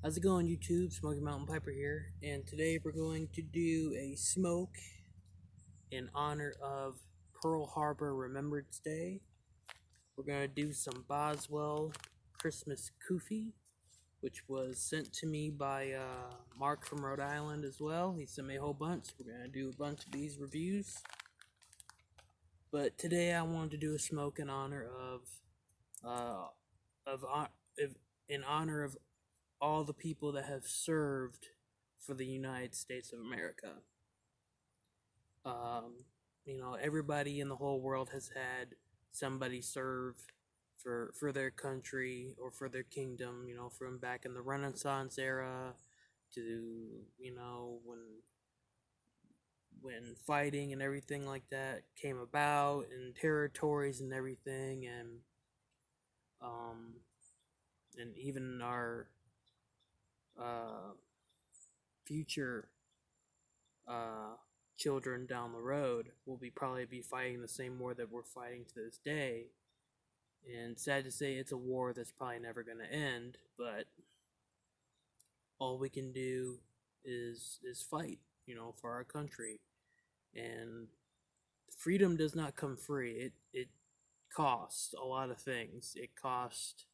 How's it going, YouTube? Smoky Mountain Piper here, and today we're going to do a smoke in honor of Pearl Harbor Remembrance Day. We're going to do some Boswell Christmas Koofy, which was sent to me by Mark from Rhode Island as well. He sent me a whole bunch. We're going to do a bunch of these reviews. But today I wanted to do a smoke in honor uh, of, in honor of all the people that have served for the United States of America. Um, everybody in the whole world has had somebody serve for their country or for their kingdom. From back in the Renaissance era to when fighting and everything like that came about, and territories and everything, um, and even our uh, future uh, children down the road will probably be fighting the same war that we're fighting to this day. And sad to say, it's a war that's probably never going to end. But all we can do is fight, for our country. And freedom does not come free. It costs a lot of things. It costs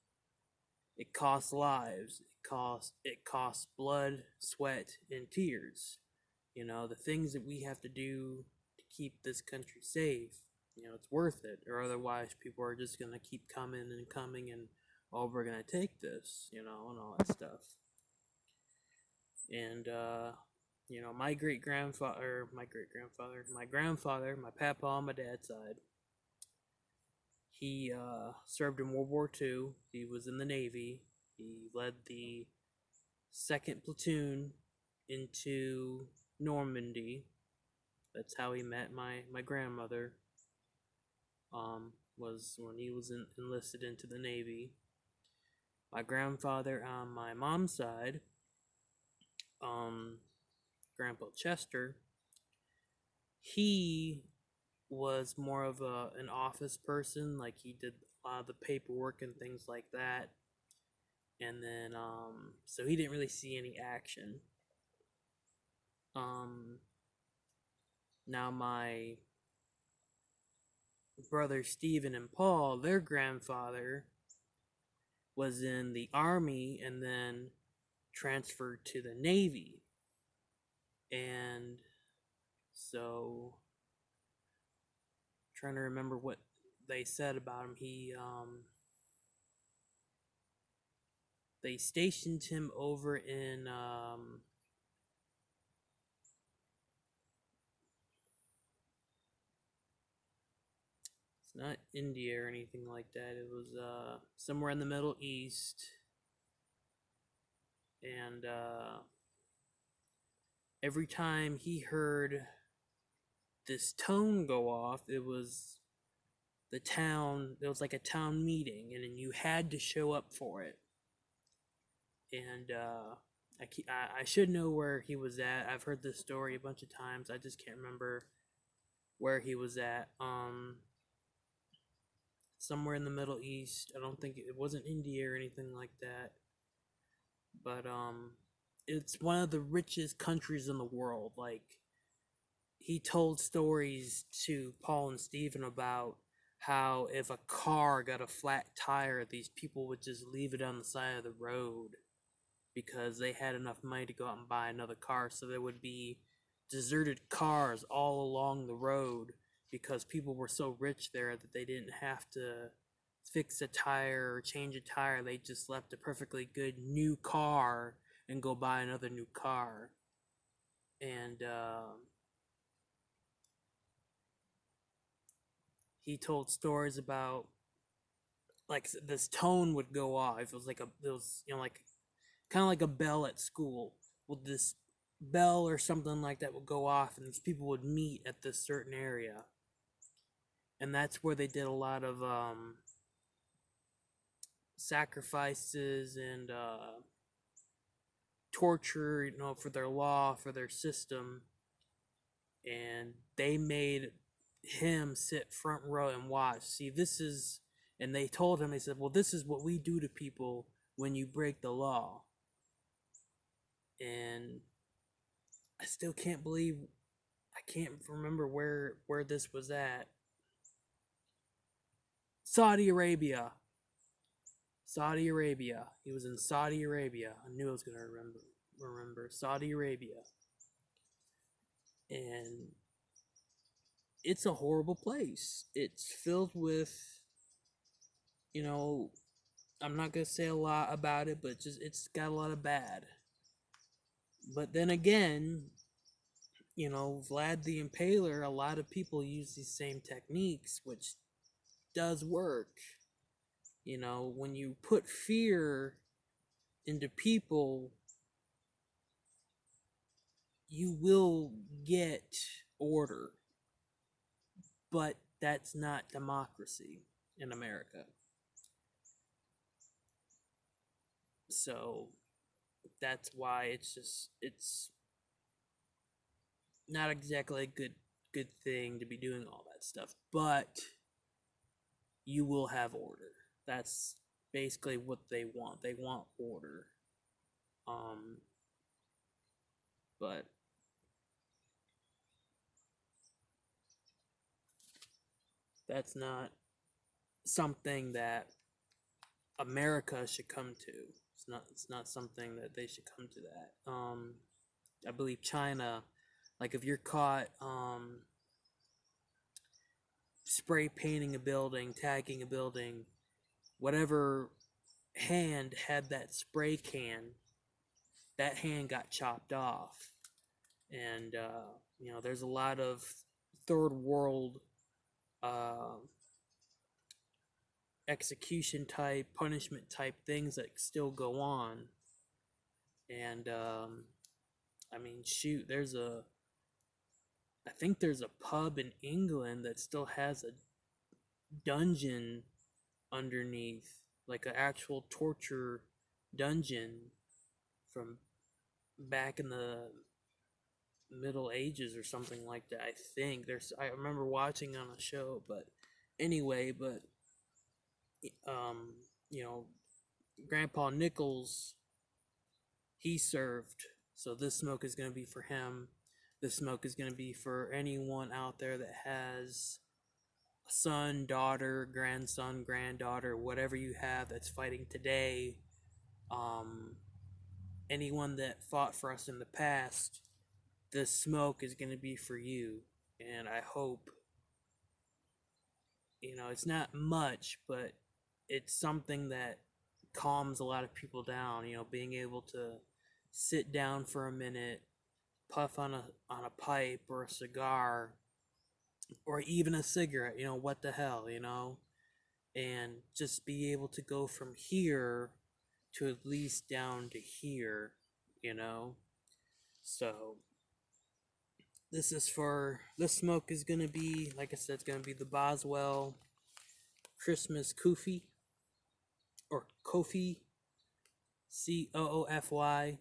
lives. It costs blood, sweat, and tears. The things that we have to do to keep this country safe, it's worth it, or otherwise people are just going to keep coming and coming, and oh, we're going to take this, and all that stuff. And my grandfather, my papa on my dad's side, he served in World War II. He was in the Navy. He led the second platoon into Normandy. That's how he met my grandmother. Was when he was enlisted into the Navy. My grandfather on my mom's side, Grandpa Chester, he was more of an office person. Like, he did a lot of the paperwork and things like that. And then, so he didn't really see any action. Now my brothers Stephen and Paul, their grandfather was in the Army and then transferred to the Navy. And so, trying to remember what they said about him. They stationed him over in it's not India or anything like that. It was somewhere in the Middle East. And every time he heard this tone go off, it was like a town meeting, and then you had to show up for it. And I should know where he was at. I've heard this story a bunch of times. I just can't remember where he was at. Somewhere in the Middle East. I don't think it wasn't India or anything like that. But it's one of the richest countries in the world. Like, he told stories to Paul and Stephen about how if a car got a flat tire, these people would just leave it on the side of the road because they had enough money to go out and buy another car. So there would be deserted cars all along the road because people were so rich there that they didn't have to fix a tire or change a tire. They just left a perfectly good new car and go buy another new car. And he told stories about, like, this tone would go off. It was like kind of like a bell at school. Well, this bell or something like that would go off, and these people would meet at this certain area. And that's where they did a lot of sacrifices and torture, for their law, for their system. And they made him sit front row and watch. See, and they told him, they said, well, this is what we do to people when you break the law. And I still can't believe I can't remember where this was at. Saudi Arabia. Saudi Arabia. He was in Saudi Arabia. I knew I was gonna remember Saudi Arabia. And it's a horrible place. It's filled with, you know, I'm not gonna say a lot about it, but just it's got a lot of bad. But then again, Vlad the Impaler, a lot of people use these same techniques, which does work. When you put fear into people, you will get order. But that's not democracy in America. So that's why it's not exactly a good thing to be doing all that stuff. But you will have order. That's basically what they want. They want order. Um, but that's not something that America should come to. It's not something that they should come to that. I believe China, like if you're caught spray painting a building, tagging a building, whatever hand had that spray can, that hand got chopped off. And there's a lot of third world uh, execution type, punishment type things that still go on. And I mean, shoot, I think there's a pub in England that still has a dungeon underneath, like an actual torture dungeon from back in the Middle Ages or something like that. I remember watching on a show, but anyway, um, you know, Grandpa Nichols, he served, so this smoke is gonna be for him. This smoke is gonna be for anyone out there that has a son, daughter, grandson, granddaughter, whatever you have that's fighting today. Um, Anyone that fought for us in the past, this smoke is gonna be for you. And I hope, it's not much, but it's something that calms a lot of people down. Being able to sit down for a minute, puff on a pipe or a cigar, or even a cigarette. What the hell, and just be able to go from here to at least down to here, you know. So this smoke is gonna be, like I said, it's gonna be the Boswell Christmas Koofy, or Kofi, Coofy.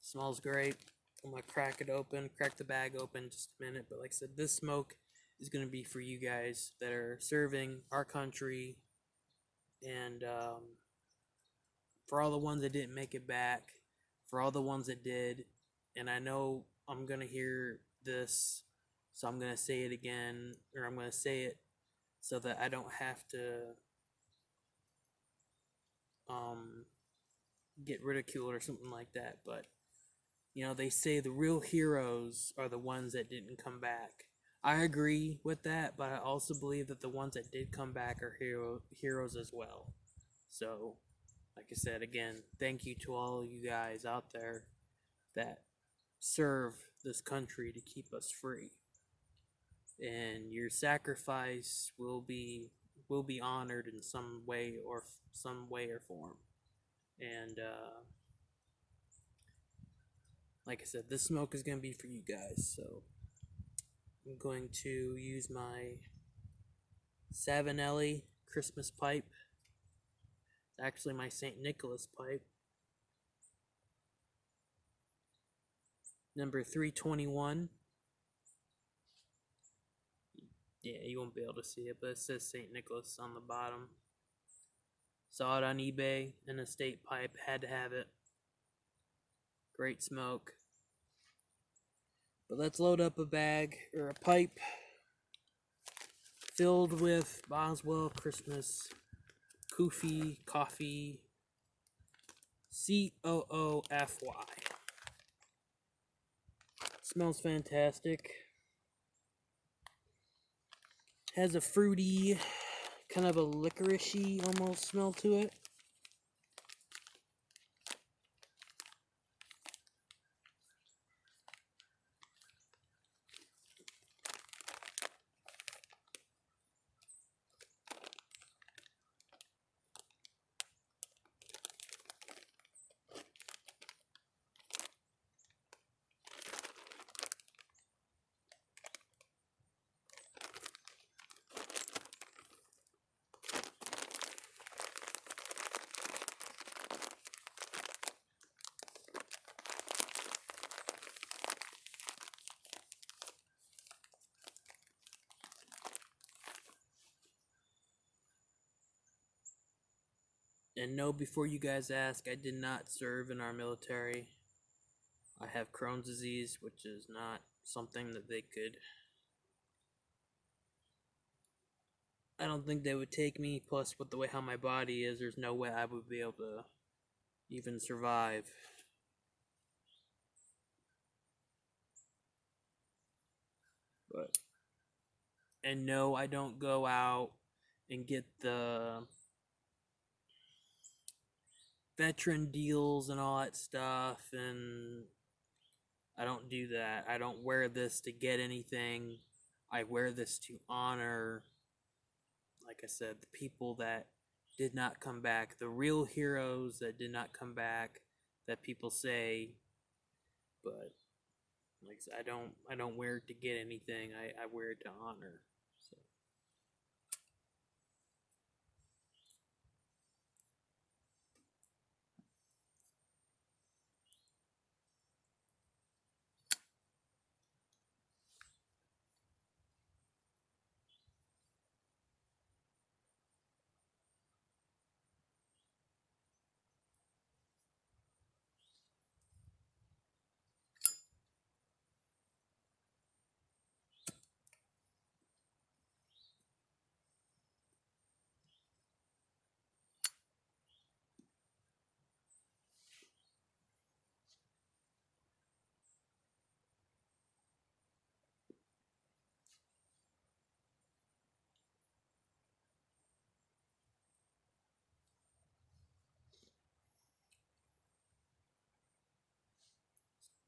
Smells great. I'm gonna crack the bag open in just a minute. But like I said, this smoke is gonna be for you guys that are serving our country, and for all the ones that didn't make it back, for all the ones that did. And I know I'm gonna hear this, so I'm gonna say it again, or I'm gonna say it so that I don't have to um, get ridiculed or something like that. But they say the real heroes are the ones that didn't come back. I agree with that, but I also believe that the ones that did come back are heroes as well. So, like I said, again, thank you to all you guys out there that serve this country to keep us free. And your sacrifice will be honored in some way or form. And like I said, this smoke is gonna be for you guys. So I'm going to use my Savinelli Christmas pipe. It's actually my St. Nicholas pipe. Number 321. Yeah, you won't be able to see it, but it says St. Nicholas on the bottom. Saw it on eBay, an estate pipe, had to have it. Great smoke. But let's load up a bag or a pipe filled with Boswell Christmas Koofy Coffee COOFY. Smells fantastic. Has a fruity, kind of a licoricey almost smell to it. And no, before you guys ask, I did not serve in our military. I have Crohn's disease, which is not something that they could. I don't think they would take me. Plus, with the way how my body is, there's no way I would be able to even survive. But and no, I don't go out and get the veteran deals and all that stuff, and I don't do that. I don't wear this to get anything. I wear this to honor, like I said, the people that did not come back, the real heroes that did not come back, that people say. But like I said, I don't wear it to get anything. I wear it to honor. So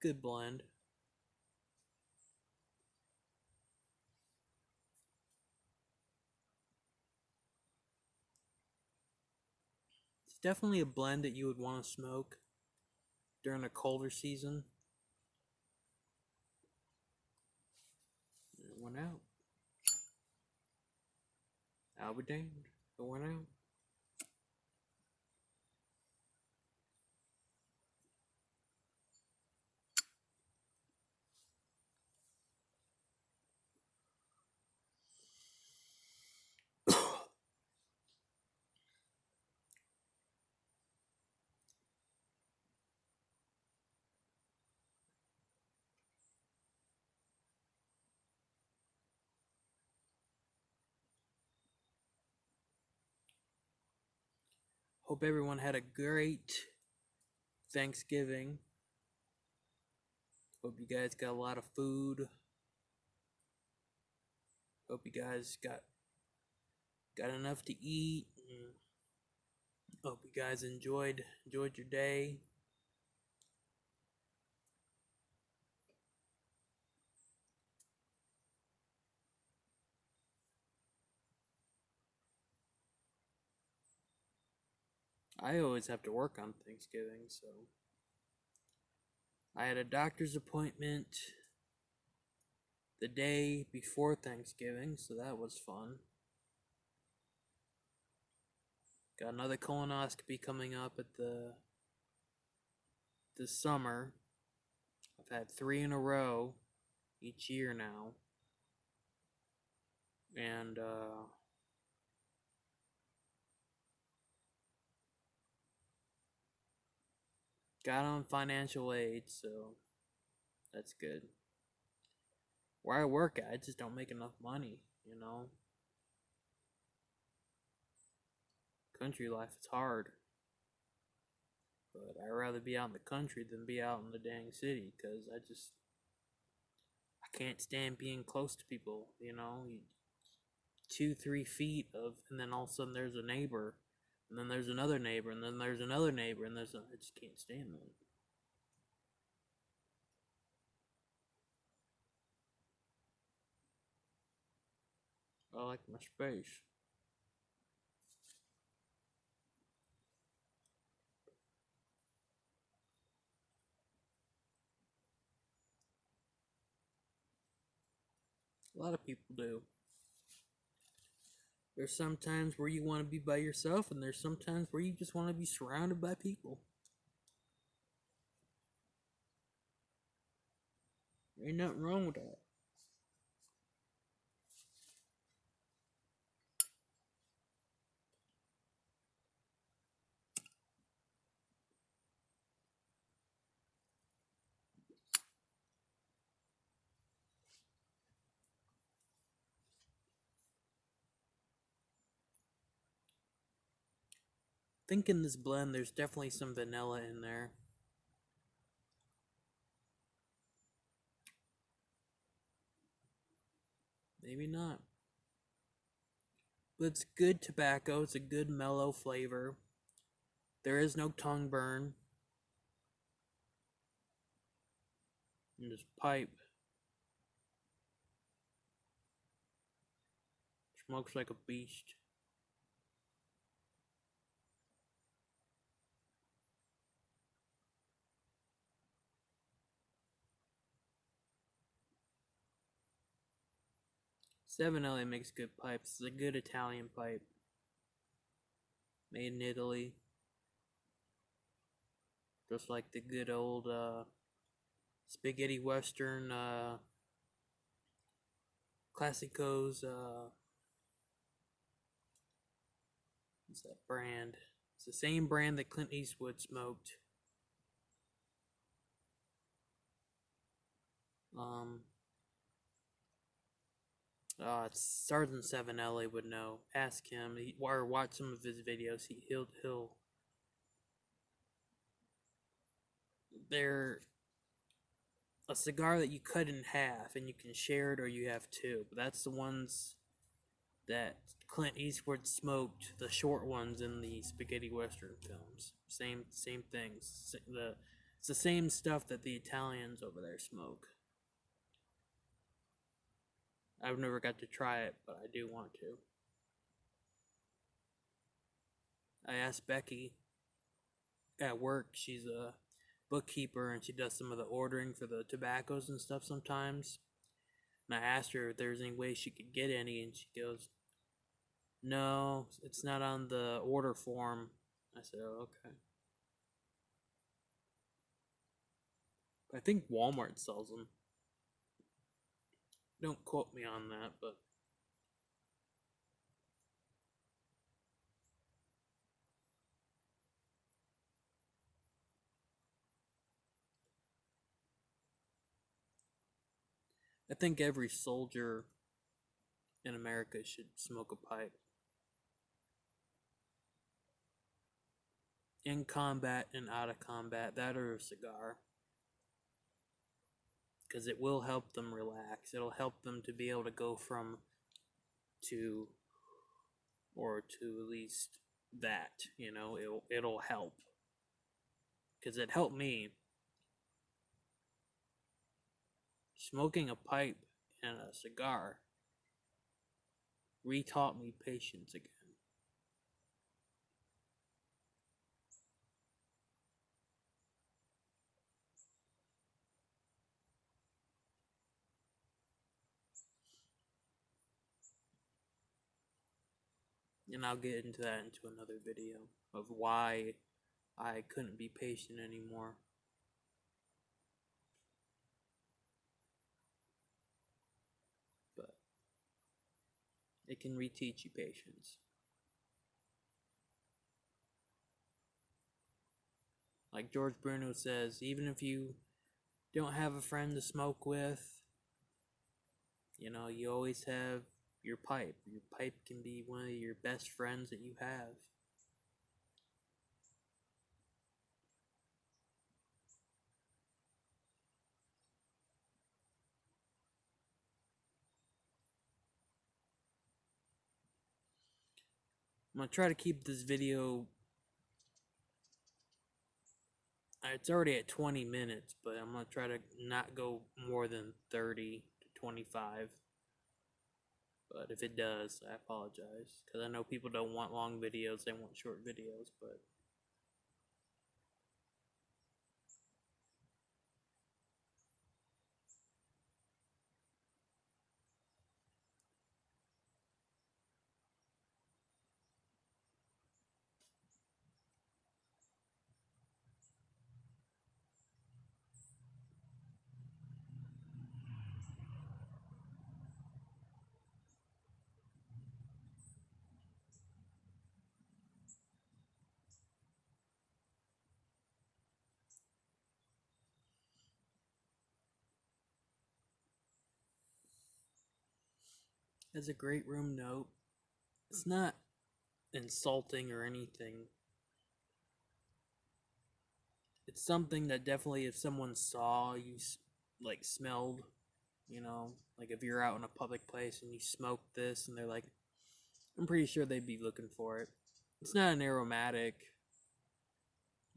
good blend. It's definitely a blend that you would want to smoke during a colder season. It went out. I'll be damned. It went out. Hope everyone had a great Thanksgiving. Hope you guys got a lot of food. Hope you guys got enough to eat. Hope you guys enjoyed your day. I always have to work on Thanksgiving, so I had a doctor's appointment the day before Thanksgiving, so that was fun. Got another colonoscopy coming up at this summer. I've had 3 in a row each year now. And Got on financial aid, so that's good. Where I work at, I just don't make enough money, you know? Country life is hard. But I'd rather be out in the country than be out in the dang city, because I can't stand being close to people, you know? 2, 3 feet of, and then all of a sudden there's a neighbor, and then there's another neighbor, and then there's another neighbor, and I just can't stand that. I like my space. A lot of people do. There's some times where you want to be by yourself, and there's some times where you just want to be surrounded by people. Ain't nothing wrong with that. I think in this blend, there's definitely some vanilla in there. Maybe not. But it's good tobacco. It's a good mellow flavor. There is no tongue burn. And this pipe smokes like a beast. Savinelli makes good pipes. It's a good Italian pipe. Made in Italy. Just like the good old spaghetti western Classico's what's that brand? It's the same brand that Clint Eastwood smoked. Um it's Sergeant Savinelli would know. Ask him, or watch some of his videos. He'll. They're a cigar that you cut in half and you can share it or you have two. But that's the ones that Clint Eastwood smoked, the short ones in the spaghetti western films. Same things. It's the same stuff that the Italians over there smoke. I've never got to try it, but I do want to. I asked Becky at work. She's a bookkeeper and she does some of the ordering for the tobaccos and stuff sometimes. And I asked her if there's any way she could get any, and she goes, "No, it's not on the order form." I said, "Oh, okay." I think Walmart sells them. Don't quote me on that, but I think every soldier in America should smoke a pipe. In combat and out of combat, that or a cigar. Because it will help them relax. It'll help them to be able to go from to, or to at least that, it'll help. Because it helped me. Smoking a pipe and a cigar retaught me patience again. And I'll get into that into another video of why I couldn't be patient anymore. But it can reteach you patience. Like George Bruno says, even if you don't have a friend to smoke with, you always have your pipe. Your pipe can be one of your best friends that you have. I'm gonna try to keep this video. It's already at 20 minutes, but I'm gonna try to not go more than 30 to 25. But if it does, I apologize. Because I know people don't want long videos, they want short videos, but as a great room note, it's not insulting or anything. It's something that definitely, if someone saw you, like smelled, like if you're out in a public place and you smoke this and they're like, I'm pretty sure they'd be looking for it. It's not an aromatic,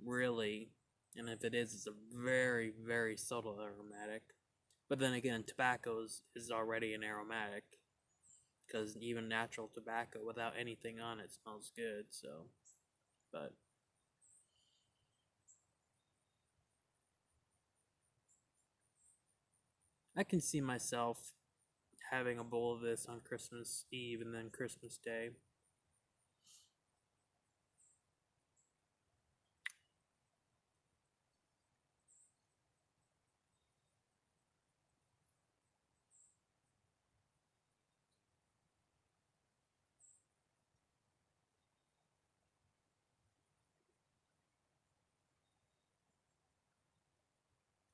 really, and if it is, it's a very, very subtle aromatic. But then again, tobacco is already an aromatic, because even natural tobacco without anything on it smells good. So, but I can see myself having a bowl of this on Christmas Eve and then Christmas Day.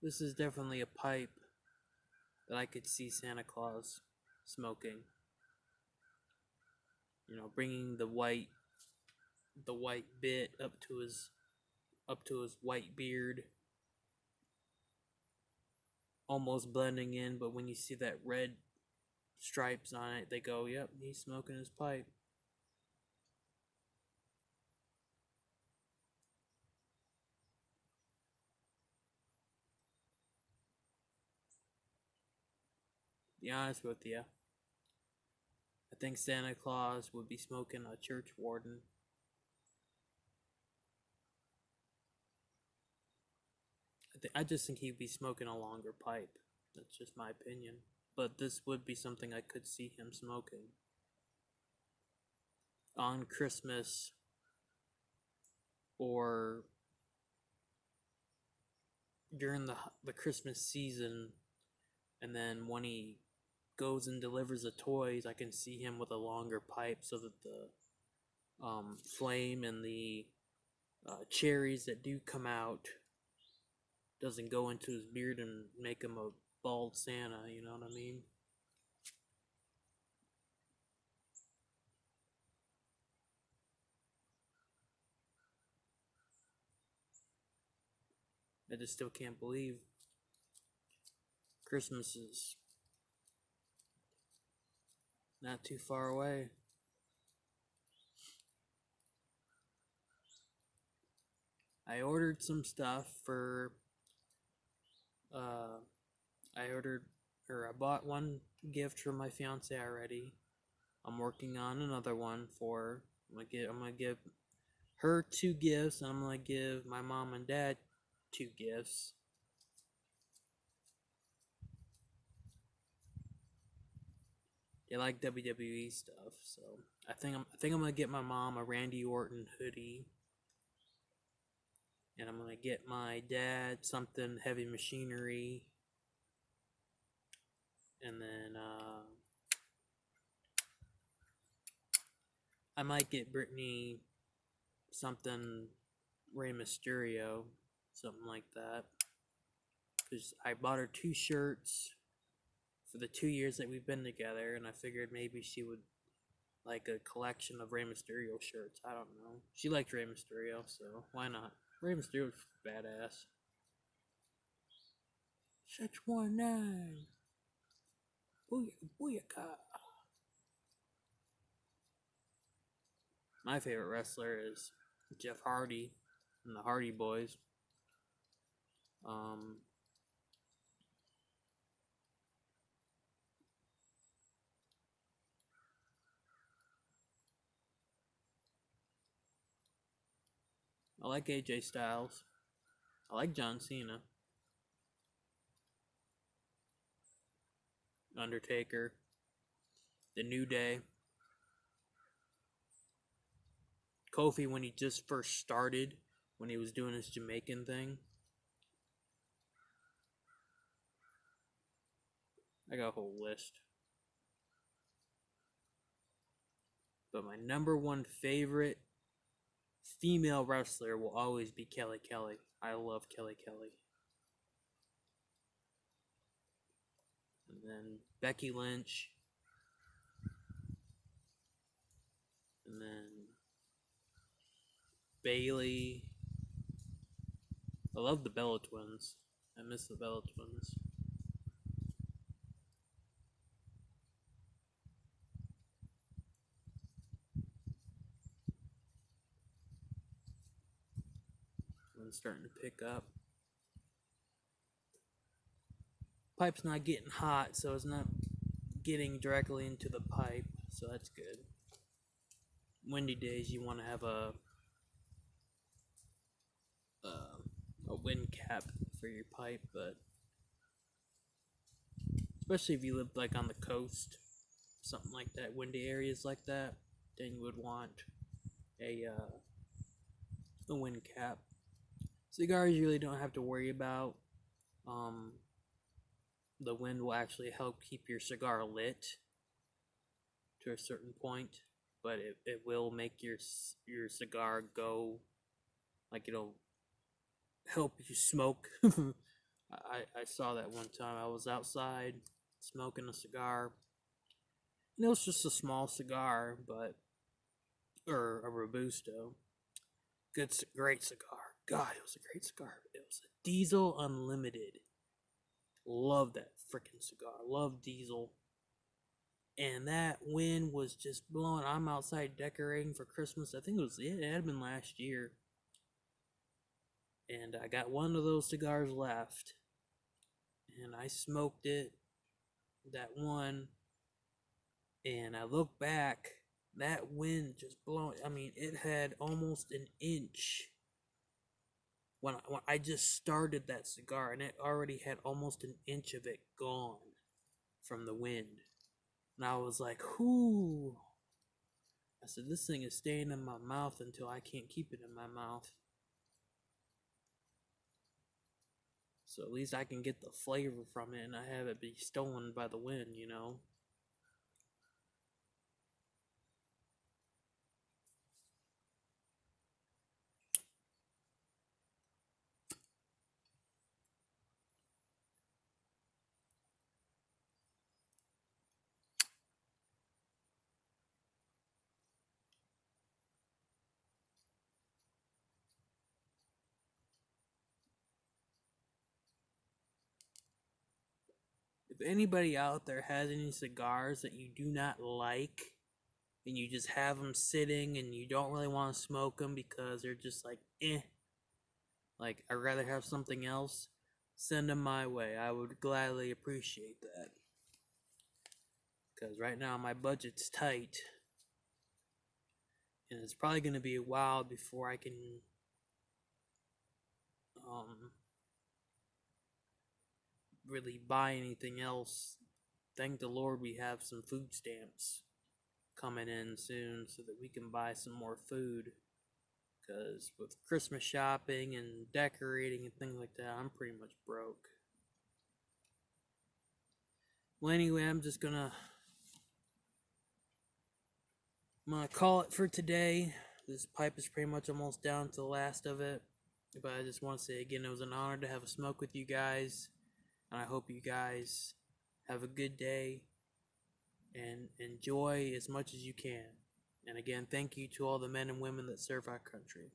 This is definitely a pipe that I could see Santa Claus smoking. Bringing the white bit up to his white beard, almost blending in. But when you see that red stripes on it, they go, "Yep, he's smoking his pipe." To be honest with you, I think Santa Claus would be smoking a church warden. I just think he'd be smoking a longer pipe. That's just my opinion. But this would be something I could see him smoking on Christmas, or during the Christmas season, and then when he goes and delivers the toys, I can see him with a longer pipe so that the flame and the cherries that do come out doesn't go into his beard and make him a bald Santa. You know what I mean? I just still can't believe Christmas is not too far away. I ordered some stuff for uh I bought one gift for my fiance already. I'm working on another one for I'm gonna give her two gifts, and I'm gonna give my mom and dad two gifts. They like WWE stuff, so I think I'm gonna get my mom a Randy Orton hoodie, and I'm gonna get my dad something heavy machinery, and then I might get Brittany something Rey Mysterio. something like that. Because I bought her 2 shirts for the 2 years that we've been together, and I figured maybe she would like a collection of Rey Mysterio shirts. I don't know. She liked Rey Mysterio, so why not? Rey Mysterio's badass. 619. Booyaka. My favorite wrestler is Jeff Hardy and the Hardy Boys. Um, I like AJ Styles. I like John Cena. Undertaker. The New Day. Kofi when he just first started, when he was doing his Jamaican thing. I got a whole list. But my number one favorite female wrestler will always be Kelly Kelly. I love Kelly Kelly. And then Becky Lynch. And then Bailey. I love the Bella Twins. I miss the Bella Twins. It's starting to pick up. Pipe's not getting hot, so it's not getting directly into the pipe, so that's good. Windy days, you want to have a wind cap for your pipe, but especially if you live like on the coast, something like that, windy areas like that, then you would want a wind cap. Cigars you really don't have to worry about. The wind will actually help keep your cigar lit to a certain point, but it will make your cigar go, like it'll help you smoke. I saw that one time. I was outside smoking a cigar, and it was just a small cigar, but or a Robusto. Great cigar. God, it was a great cigar. It was a Diesel Unlimited. Love that freaking cigar. Love Diesel. And that wind was just blowing. I'm outside decorating for Christmas. I think it had been last year. And I got one of those cigars left. And I smoked it. That one. And I look back. That wind just blowing. I mean, it had almost an inch. When I just started that cigar, and it already had almost an inch of it gone from the wind. And I was like, whoo. I said, this thing is staying in my mouth until I can't keep it in my mouth. So at least I can get the flavor from it and I have it be stolen by the wind, you know? If anybody out there has any cigars that you do not like, and you just have them sitting and you don't really want to smoke them because they're just like, like I'd rather have something else, send them my way. I would gladly appreciate that. Because right now my budget's tight. And it's probably going to be a while before I can really buy anything else. Thank the Lord we have some food stamps coming in soon so that we can buy some more food. Because with Christmas shopping and decorating and things like that, I'm pretty much broke. Well, anyway, I'm gonna call it for today. This pipe is pretty much almost down to the last of it. But I just want to say again, it was an honor to have a smoke with you guys, and I hope you guys have a good day and enjoy as much as you can. And again, thank you to all the men and women that serve our country.